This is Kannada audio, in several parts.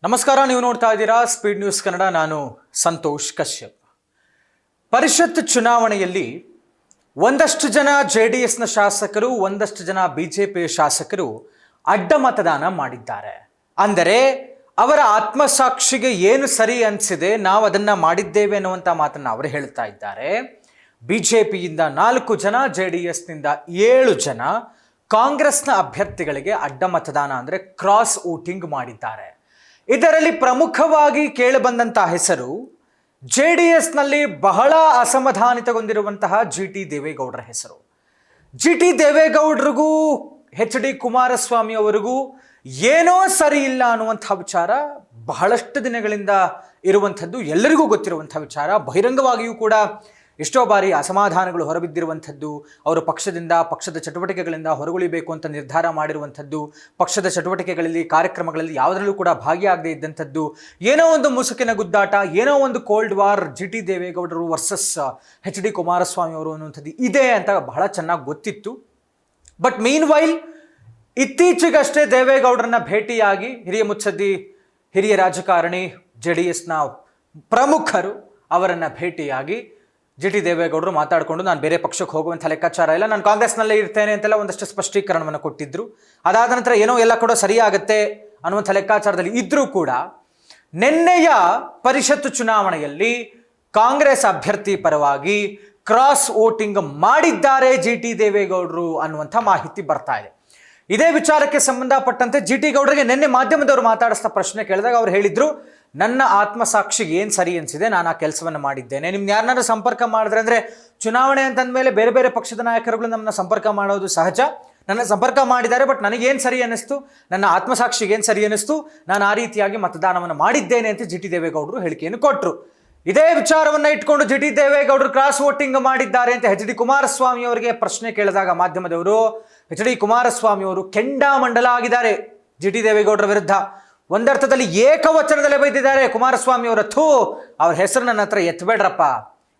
ನಮಸ್ಕಾರ, ನೀವು ನೋಡ್ತಾ ಇದ್ದೀರಾ ಸ್ಪೀಡ್ ನ್ಯೂಸ್ ಕನ್ನಡ. ನಾನು ಸಂತೋಷ್ ಕಶ್ಯಪ್. ಪರಿಷತ್ ಚುನಾವಣೆಯಲ್ಲಿ ಒಂದಷ್ಟು ಜನ JDSನ ಶಾಸಕರು, ಒಂದಷ್ಟು ಜನ BJP ಶಾಸಕರು ಅಡ್ಡ ಮತದಾನ ಮಾಡಿದ್ದಾರೆ. ಅಂದರೆ ಅವರ ಆತ್ಮಸಾಕ್ಷಿಗೆ ಏನು ಸರಿ ಅನಿಸಿದೆ, ನಾವು ಅದನ್ನು ಮಾಡಿದ್ದೇವೆ ಅನ್ನುವಂಥ ಮಾತನ್ನು ಅವರು ಹೇಳ್ತಾ ಇದ್ದಾರೆ. BJPಯಿಂದ 4 ಜನ, JDSನಿಂದ 7 ಜನ ಕಾಂಗ್ರೆಸ್ನ ಅಭ್ಯರ್ಥಿಗಳಿಗೆ ಅಡ್ಡ ಮತದಾನ ಅಂದರೆ ಕ್ರಾಸ್ ವೋಟಿಂಗ್ ಮಾಡಿದ್ದಾರೆ. ಇದರಲ್ಲಿ ಪ್ರಮುಖವಾಗಿ ಕೇಳಿಬಂದಂತಹ ಹೆಸರು JDSನಲ್ಲಿ ಬಹಳ ಅಸಮಾಧಾನಿತಗೊಂಡಿರುವಂತಹ GT ದೇವೇಗೌಡರ ಹೆಸರು. GT ದೇವೇಗೌಡರಿಗೂ HD ಕುಮಾರಸ್ವಾಮಿ ಅವರಿಗೂ ಏನೋ ಸರಿ ಇಲ್ಲ ಅನ್ನುವಂಥ ವಿಚಾರ ಬಹಳಷ್ಟು ದಿನಗಳಿಂದ ಇರುವಂಥದ್ದು, ಎಲ್ಲರಿಗೂ ಗೊತ್ತಿರುವಂಥ ವಿಚಾರ. ಬಹಿರಂಗವಾಗಿಯೂ ಕೂಡ ಎಷ್ಟೋ ಬಾರಿ ಅಸಮಾಧಾನಗಳು ಹೊರಬಿದ್ದಿರುವಂಥದ್ದು, ಅವರು ಪಕ್ಷದ ಚಟುವಟಿಕೆಗಳಿಂದ ಹೊರಗುಳಿಬೇಕು ಅಂತ ನಿರ್ಧಾರ ಮಾಡಿರುವಂಥದ್ದು, ಪಕ್ಷದ ಚಟುವಟಿಕೆಗಳಲ್ಲಿ, ಕಾರ್ಯಕ್ರಮಗಳಲ್ಲಿ ಯಾವುದರಲ್ಲೂ ಕೂಡ ಭಾಗಿಯಾಗದೇ ಇದ್ದಂಥದ್ದು, ಏನೋ ಒಂದು ಮುಸುಕಿನ ಗುದ್ದಾಟ, ಏನೋ ಒಂದು ಕೋಲ್ಡ್ ವಾರ್ GT ದೇವೇಗೌಡರು ವರ್ಸಸ್ HD ಕುಮಾರಸ್ವಾಮಿ ಅವರು ಅನ್ನುವಂಥದ್ದು ಇದೆ ಅಂತ ಬಹಳ ಚೆನ್ನಾಗಿ ಗೊತ್ತಿತ್ತು. ಬಟ್ ಮೀನ್ ವೈಲ್ ಇತ್ತೀಚೆಗಷ್ಟೇ ದೇವೇಗೌಡರನ್ನ ಭೇಟಿಯಾಗಿ ಹಿರಿಯ ಮುತ್ಸದ್ದಿ, ಹಿರಿಯ ರಾಜಕಾರಣಿ, JDSನ ಪ್ರಮುಖರು ಅವರನ್ನು ಭೇಟಿಯಾಗಿ GT ದೇವೇಗೌಡರು ಮಾತಾಡಿಕೊಂಡು ನಾನು ಬೇರೆ ಪಕ್ಷಕ್ಕೆ ಹೋಗುವಂಥ ಲೆಕ್ಕಾಚಾರ ಇಲ್ಲ, ನಾನು ಕಾಂಗ್ರೆಸ್ನಲ್ಲೇ ಇರ್ತೇನೆ ಅಂತೆಲ್ಲ ಒಂದಷ್ಟು ಸ್ಪಷ್ಟೀಕರಣವನ್ನು ಕೊಟ್ಟಿದ್ದರು. ಅದಾದ ನಂತರ ಏನೋ ಎಲ್ಲ ಕೂಡ ಸರಿಯಾಗತ್ತೆ ಅನ್ನುವಂಥ ಲೆಕ್ಕಾಚಾರದಲ್ಲಿ ಇದ್ದರೂ ಕೂಡ ನಿನ್ನೆಯ ಪರಿಷತ್ತು ಚುನಾವಣೆಯಲ್ಲಿ ಕಾಂಗ್ರೆಸ್ ಅಭ್ಯರ್ಥಿ ಪರವಾಗಿ ಕ್ರಾಸ್ ವೋಟಿಂಗ್ ಮಾಡಿದ್ದಾರೆ GT ದೇವೇಗೌಡರು ಅನ್ನುವಂಥ ಮಾಹಿತಿ ಬರ್ತಾ ಇದೆ. ಇದೇ ವಿಚಾರಕ್ಕೆ ಸಂಬಂಧಪಟ್ಟಂತೆ GT ಗೌಡರಿಗೆ ನಿನ್ನೆ ಮಾಧ್ಯಮದವರು ಮಾತಾಡಿಸ್ತಾ ಪ್ರಶ್ನೆ ಕೇಳಿದಾಗ ಅವ್ರು ಹೇಳಿದ್ರು, ನನ್ನ ಆತ್ಮಸಾಕ್ಷಿಗೆ ಏನು ಸರಿ ಅನಿಸಿದೆ, ನಾನು ಆ ಕೆಲಸವನ್ನು ಮಾಡಿದ್ದೇನೆ. ನಿಮ್ಗೆ ಯಾರನ್ನಾರು ಸಂಪರ್ಕ ಮಾಡಿದ್ರೆ ಅಂದರೆ ಚುನಾವಣೆ ಅಂತಂದಮೇಲೆ ಬೇರೆ ಬೇರೆ ಪಕ್ಷದ ನಾಯಕರುಗಳು ನಮ್ಮನ್ನ ಸಂಪರ್ಕ ಮಾಡೋದು ಸಹಜ. ನನ್ನ ಸಂಪರ್ಕ ಮಾಡಿದ್ದಾರೆ, ಬಟ್ ನನಗೇನು ಸರಿ ಅನ್ನಿಸ್ತು, ನನ್ನ ಆತ್ಮಸಾಕ್ಷಿಗೆ ಏನು ಸರಿ ಅನ್ನಿಸ್ತು, ನಾನು ಆ ರೀತಿಯಾಗಿ ಮತದಾನವನ್ನು ಮಾಡಿದ್ದೇನೆ ಅಂತ GT ದೇವೇಗೌಡರು ಹೇಳಿಕೆಯನ್ನು ಕೊಟ್ಟರು. ಇದೇ ವಿಚಾರವನ್ನು ಇಟ್ಕೊಂಡು GT ದೇವೇಗೌಡರು ಕ್ರಾಸ್ ವೋಟಿಂಗ್ ಮಾಡಿದ್ದಾರೆ ಅಂತ HD ಕುಮಾರಸ್ವಾಮಿ ಅವರಿಗೆ ಪ್ರಶ್ನೆ ಕೇಳಿದಾಗ ಮಾಧ್ಯಮದವರು HD ಕುಮಾರಸ್ವಾಮಿ ಅವರು ಕೆಂಡಾಮಂಡಲ ಆಗಿದ್ದಾರೆ GT ದೇವೇಗೌಡರ ವಿರುದ್ಧ. ಒಂದರ್ಥದಲ್ಲಿ ಏಕವಚನದಲ್ಲೇ ಬೈದಿದ್ದಾರೆ ಕುಮಾರಸ್ವಾಮಿ ಅವರ. ಅವ್ರ ಹೆಸರು ನನ್ನ ಹತ್ರ ಎತ್ತಬೇಡ್ರಪ್ಪ,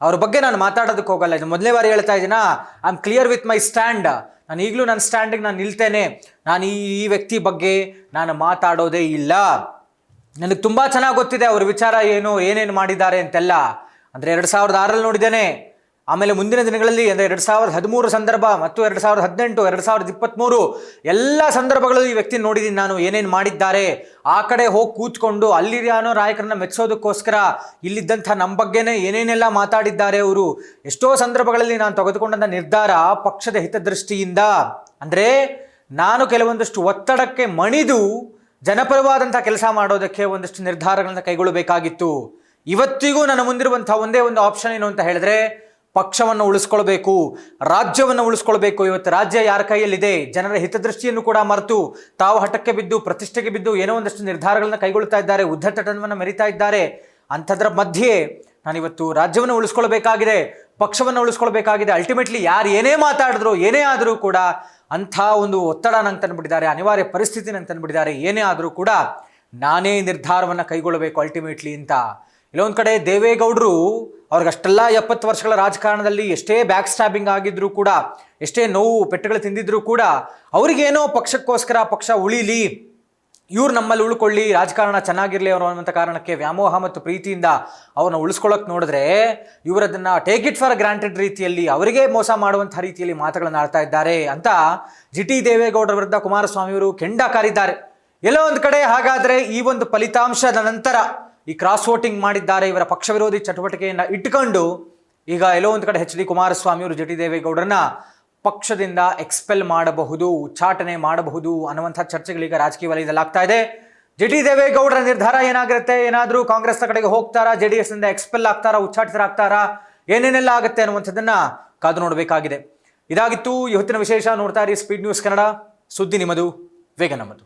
ಅವ್ರ ಬಗ್ಗೆ ನಾನು ಮಾತಾಡೋದಕ್ಕೆ ಹೋಗಲ್ಲ. ಇದು ಮೊದಲನೇ ಬಾರಿ ಹೇಳ್ತಾ ಇದ್ದೀನ. I am clear with my stand. ನಾನು ಈಗಲೂ ನನ್ನ ಸ್ಟ್ಯಾಂಡಿಗೆ ನಾನು ನಿಲ್ತೇನೆ. ನಾನು ಈ ವ್ಯಕ್ತಿ ಬಗ್ಗೆ ನಾನು ಮಾತಾಡೋದೇ ಇಲ್ಲ. ನನಗೆ ತುಂಬ ಚೆನ್ನಾಗಿ ಗೊತ್ತಿದೆ ಅವ್ರ ವಿಚಾರ ಏನು, ಏನೇನು ಮಾಡಿದ್ದಾರೆ ಅಂತೆಲ್ಲ. ಅಂದರೆ 2006 ನೋಡಿದ್ದೇನೆ. ಆಮೇಲೆ ಮುಂದಿನ ದಿನಗಳಲ್ಲಿ ಅಂದರೆ 2013 ಸಂದರ್ಭ ಮತ್ತು 2018, 2023 ಎಲ್ಲ ಸಂದರ್ಭಗಳಲ್ಲೂ ಈ ವ್ಯಕ್ತಿ ನೋಡಿದ್ದೀನಿ ನಾನು, ಏನೇನು ಮಾಡಿದ್ದಾರೆ. ಆ ಕಡೆ ಹೋಗಿ ಕೂತ್ಕೊಂಡು ಅಲ್ಲಿ ಯಾನೋ ನಾಯಕರನ್ನ ಮೆಚ್ಚೋದಕ್ಕೋಸ್ಕರ ಇಲ್ಲಿದ್ದಂಥ ನಮ್ಮ ಬಗ್ಗೆನೇ ಏನೇನೆಲ್ಲ ಮಾತಾಡಿದ್ದಾರೆ ಅವರು. ಎಷ್ಟೋ ಸಂದರ್ಭಗಳಲ್ಲಿ ನಾನು ತೆಗೆದುಕೊಂಡಂಥ ನಿರ್ಧಾರ ಪಕ್ಷದ ಹಿತದೃಷ್ಟಿಯಿಂದ, ಅಂದರೆ ನಾನು ಕೆಲವೊಂದಷ್ಟು ಒತ್ತಡಕ್ಕೆ ಮಣಿದು ಜನಪರವಾದಂಥ ಕೆಲಸ ಮಾಡೋದಕ್ಕೆ ಒಂದಷ್ಟು ನಿರ್ಧಾರಗಳನ್ನು ಕೈಗೊಳ್ಳಬೇಕಾಗಿತ್ತು. ಇವತ್ತಿಗೂ ನನ್ನ ಮುಂದಿರುವಂಥ ಒಂದೇ ಒಂದು ಆಪ್ಷನ್ ಏನು ಅಂತ ಹೇಳಿದ್ರೆ, ಪಕ್ಷವನ್ನು ಉಳಿಸ್ಕೊಳ್ಬೇಕು, ರಾಜ್ಯವನ್ನು ಉಳಿಸ್ಕೊಳ್ಬೇಕು. ಇವತ್ತು ರಾಜ್ಯ ಯಾರ ಕೈಯಲ್ಲಿದೆ, ಜನರ ಹಿತದೃಷ್ಟಿಯನ್ನು ಕೂಡ ಮರೆತು ತಾವು ಹಠಕ್ಕೆ ಬಿದ್ದು, ಪ್ರತಿಷ್ಠೆಗೆ ಬಿದ್ದು ಏನೋ ಒಂದಷ್ಟು ನಿರ್ಧಾರಗಳನ್ನ ಕೈಗೊಳ್ತಾ ಇದ್ದಾರೆ, ಉದ್ದಟತನವನ್ನು ಮೆರಿತಾ ಇದ್ದಾರೆ. ಅಂಥದ್ರ ಮಧ್ಯೆ ನಾನಿವತ್ತು ರಾಜ್ಯವನ್ನು ಉಳಿಸ್ಕೊಳ್ಬೇಕಾಗಿದೆ, ಪಕ್ಷವನ್ನು ಉಳಿಸ್ಕೊಳ್ಬೇಕಾಗಿದೆ. ಅಲ್ಟಿಮೇಟ್ಲಿ ಯಾರು ಏನೇ ಮಾತಾಡಿದ್ರು, ಏನೇ ಆದರೂ ಕೂಡ ಅಂಥ ಒಂದು ಒತ್ತಡ ನಂಗೆ ತಂದುಬಿಟ್ಟಿದ್ದಾರೆ, ಅನಿವಾರ್ಯ ಪರಿಸ್ಥಿತಿ ನಂಗೆ ತಂದುಬಿಟ್ಟಿದ್ದಾರೆ. ಏನೇ ಆದರೂ ಕೂಡ ನಾನೇ ನಿರ್ಧಾರವನ್ನು ಕೈಗೊಳ್ಳಬೇಕು ಅಲ್ಟಿಮೇಟ್ಲಿ ಅಂತ. ಇಲ್ಲೊಂದು ಕಡೆ ದೇವೇಗೌಡರು ಅವ್ರಿಗಷ್ಟೆಲ್ಲ 70 ವರ್ಷಗಳ ರಾಜಕಾರಣದಲ್ಲಿ ಎಷ್ಟೇ ಬ್ಯಾಕ್ ಸ್ಟ್ಯಾಬಿಂಗ್ ಆಗಿದ್ರೂ ಕೂಡ, ಎಷ್ಟೇ ನೋವು ಪೆಟ್ಟುಗಳು ತಿಂದಿದ್ರೂ ಕೂಡ ಅವ್ರಿಗೇನೋ ಪಕ್ಷಕ್ಕೋಸ್ಕರ ಪಕ್ಷ ಉಳಿಲಿ, ಇವ್ರು ನಮ್ಮಲ್ಲಿ ಉಳ್ಕೊಳ್ಳಿ, ರಾಜಕಾರಣ ಚೆನ್ನಾಗಿರಲಿ ಅವರು ಅನ್ನುವಂಥ ಕಾರಣಕ್ಕೆ ವ್ಯಾಮೋಹ ಮತ್ತು ಪ್ರೀತಿಯಿಂದ ಅವ್ರನ್ನ ಉಳಿಸ್ಕೊಳ್ಳೋಕೆ ನೋಡಿದ್ರೆ, ಇವರದನ್ನು ಟೇಕ್ ಇಟ್ ಫಾರ್ ಗ್ರಾಂಟೆಡ್ ರೀತಿಯಲ್ಲಿ ಅವರಿಗೆ ಮೋಸ ಮಾಡುವಂಥ ರೀತಿಯಲ್ಲಿ ಮಾತುಗಳನ್ನು ಆಡ್ತಾ ಇದ್ದಾರೆ ಅಂತ GT ದೇವೇಗೌಡರ ವಿರುದ್ಧ ಕುಮಾರಸ್ವಾಮಿಯವರು ಕೆಂಡ ಕಾರಿದ್ದಾರೆ. ಎಲ್ಲೋ ಒಂದು ಕಡೆ ಹಾಗಾದರೆ ಈ ಒಂದು ಫಲಿತಾಂಶದ ನಂತರ ಈ ಕ್ರಾಸ್ ವೋಟಿಂಗ್ ಮಾಡಿದ್ದಾರೆ, ಇವರ ಪಕ್ಷ ವಿರೋಧಿ ಚಟುವಟಿಕೆಯನ್ನು ಇಟ್ಕೊಂಡು ಈಗ ಎಲ್ಲೋ ಒಂದು ಕಡೆ HD ಕುಮಾರಸ್ವಾಮಿಯವರು GT ದೇವೇಗೌಡರನ್ನ ಪಕ್ಷದಿಂದ ಎಕ್ಸ್ಪೆಲ್ ಮಾಡಬಹುದು, ಉಚ್ಚಾಟನೆ ಮಾಡಬಹುದು ಅನ್ನುವಂಥ ಚರ್ಚೆಗಳೀಗ ರಾಜಕೀಯ ವಲಯದಲ್ಲಿ ಆಗ್ತಾ ಇದೆ. GT ದೇವೇಗೌಡರ ನಿರ್ಧಾರ ಏನಾಗಿರುತ್ತೆ, ಏನಾದರೂ ಕಾಂಗ್ರೆಸ್ನ ಕಡೆಗೆ ಹೋಗ್ತಾರಾ, JDSನಿಂದ ಎಕ್ಸ್ಪೆಲ್ ಆಗ್ತಾರಾ, ಉಚ್ಚಾಟಿತರಾಗ್ತಾರಾ, ಏನೇನೆಲ್ಲ ಆಗುತ್ತೆ ಅನ್ನುವಂಥದ್ದನ್ನ ಕಾದು ನೋಡಬೇಕಾಗಿದೆ. ಇದಾಗಿತ್ತು ಇವತ್ತಿನ ವಿಶೇಷ. ನೋಡ್ತಾ ಇರಿ ಸ್ಪೀಡ್ ನ್ಯೂಸ್ ಕನ್ನಡ. ಸುದ್ದಿ ನಿಮ್ಮದು, ವೇಗ ನಮ್ಮದು.